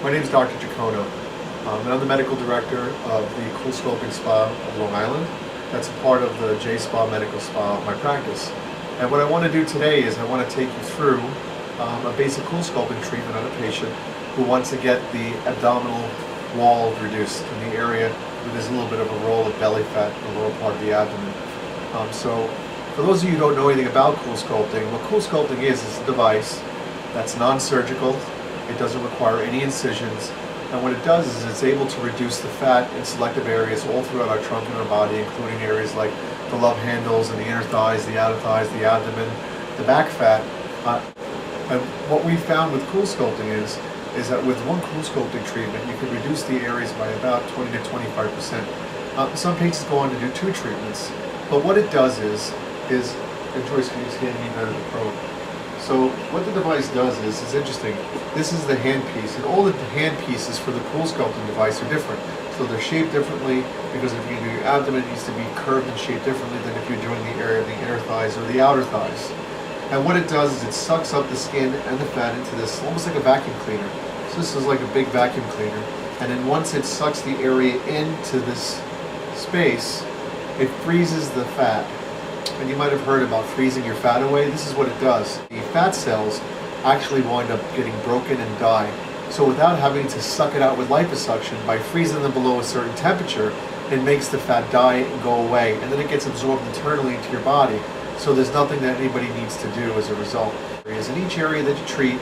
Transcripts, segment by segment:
My name is Dr. Giacono, and I'm the medical director of the CoolSculpting Spa of Long Island. That's a part of the J Spa Medical Spa of my practice. And what I want to do today is I want to take you through a basic CoolSculpting treatment on a patient who wants to get the abdominal wall reduced in the area where there's a little bit of a roll of belly fat in the lower part of the abdomen. So for those of you who don't know anything about CoolSculpting, what CoolSculpting is a device that's non-surgical. It doesn't require any incisions, and what it does is it's able to reduce the fat in selective areas all throughout our trunk and our body, including areas like the love handles and the inner thighs, the outer thighs, the abdomen, the back fat. And what we found with CoolSculpting is that with one CoolSculpting treatment, you can reduce the areas by about 20 to 25%. Some patients go on to do 2 treatments, but what it does is and Joyce, can you just hand me the probe? So what the device does is, it's interesting, this is the hand piece, and all the hand pieces for the CoolSculpting device are different. So they're shaped differently, because if you do your abdomen, it needs to be curved and shaped differently than if you're doing the area of the inner thighs or the outer thighs. And what it does is it sucks up the skin and the fat into this, almost like a vacuum cleaner. So this is like a big vacuum cleaner. And then once it sucks the area into this space, it freezes the fat. And you might have heard about freezing your fat away. This is what it does. The fat cells actually wind up getting broken and die. So without having to suck it out with liposuction, by freezing them below a certain temperature, it makes the fat die and go away. And then it gets absorbed internally into your body. So there's nothing that anybody needs to do as a result. In each area that you treat,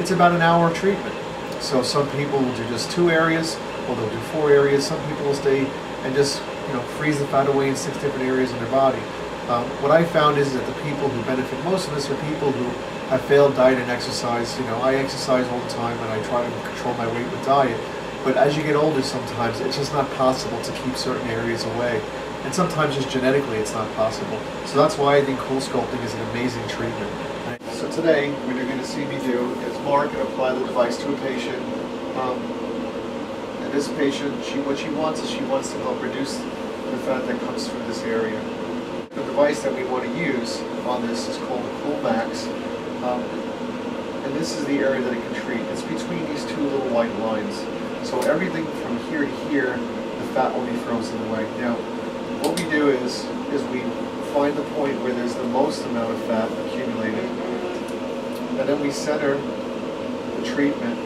it's about an hour of treatment. So some people will do just 2 areas, or they'll do 4 areas. Some people will stay and just freeze the fat away in 6 different areas in their body. What I found is that the people who benefit most of this are people who have failed diet and exercise. I exercise all the time and I try to control my weight with diet. But as you get older, sometimes it's just not possible to keep certain areas away. And sometimes just genetically it's not possible. So that's why I think CoolSculpting is an amazing treatment. So today, what you're going to see me do is mark and apply the device to a patient. And this patient, what she wants to help reduce the fat that comes through this area. The device that we want to use on this is called the Cool Max, and this is the area that it can treat. It's between these 2 little white lines. So everything from here to here, the fat will be frozen away. Now, what we do is we find the point where there's the most amount of fat accumulated, and then we center the treatment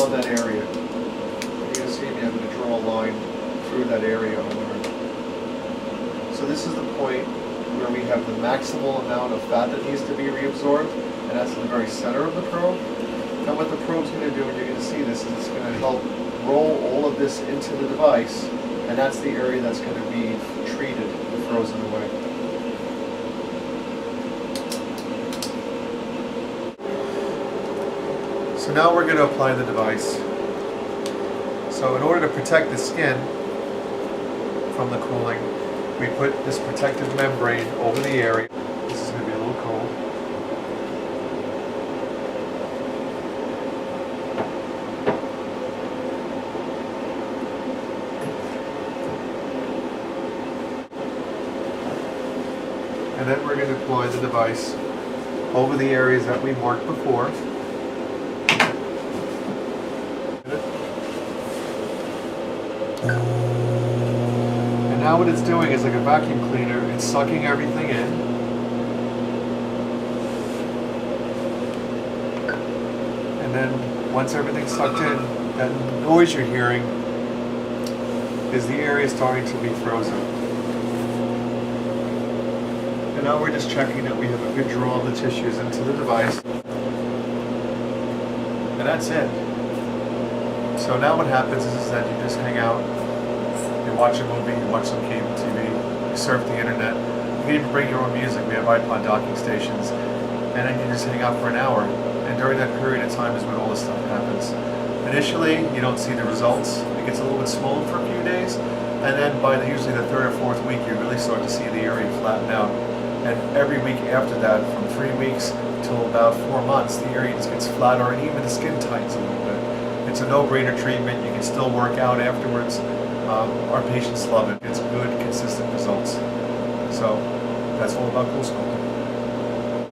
on that area. You're going to see me having to draw a line through that area on there. So this is the point where we have the maximal amount of fat that needs to be reabsorbed, and that's in the very center of the probe. Now what the probe's going to do, and you're going to see this, is it's going to help roll all of this into the device, and that's the area that's going to be treated and frozen away. So now we're going to apply the device. So in order to protect the skin from the cooling, we put this protective membrane over the area. This is going to be a little cold. And then we're going to apply the device over the areas that we marked before. Now what it's doing is like a vacuum cleaner. It's sucking everything in. And then once everything's sucked in, that noise you're hearing is the area starting to be frozen. And now we're just checking that we have a good draw of the tissues into the device. And that's it. So now what happens is that you just hang out. You watch a movie, you watch some cable TV, you surf the internet, you can even bring your own music, we have iPod docking stations, and then you just hang out for an hour. And during that period of time is when all this stuff happens. Initially, you don't see the results. It gets a little bit swollen for a few days, and then by usually the 3rd or 4th week, you really start to see the area flatten out. And every week after that, from 3 weeks till about 4 months, the area just gets flatter, and even the skin tightens a little bit. It's a no-brainer treatment. You can still work out afterwards. Our patients love it. It's good, consistent results. So that's all about CoolSculpting.